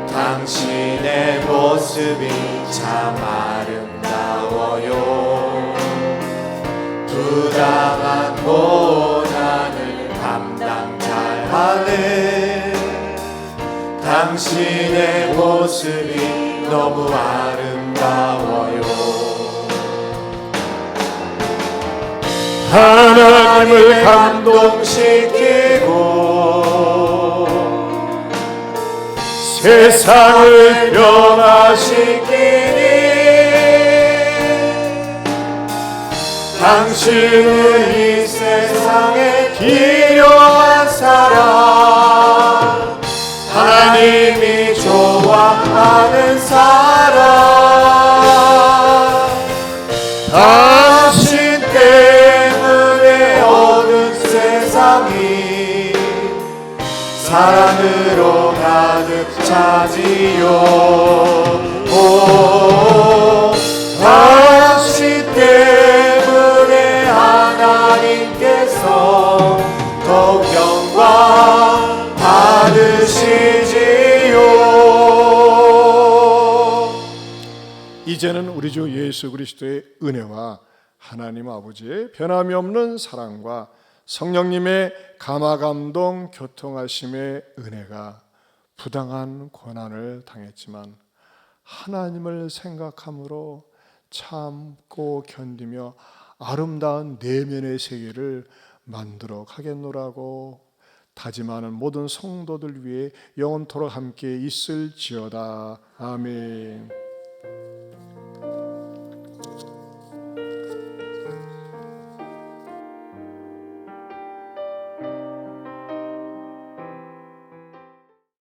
당신의 모습이 참 아름다워요. 부당한 고난을 감당 잘하는 당신의 모습이 너무 아름다워요. 하나님을 감동시키고 세상을 변화시키니 당신은 이 세상에 필요한 사람, 하나님이 좋아하는 사람, 당신 때문에 어느 세상이 사랑으로 가득 차지요. 오, 당신 때문에 하나님께서 더욱 영광 받으시지요. 이제는 우리 주 예수 그리스도의 은혜와 하나님 아버지의 변함이 없는 사랑과 성령님의 감화감동 교통하심의 은혜가, 부당한 고난을 당했지만 하나님을 생각함으로 참고 견디며 아름다운 내면의 세계를 만들어 가겠노라고 다짐하는 모든 성도들 위해 영원토록 함께 있을지어다. 아멘.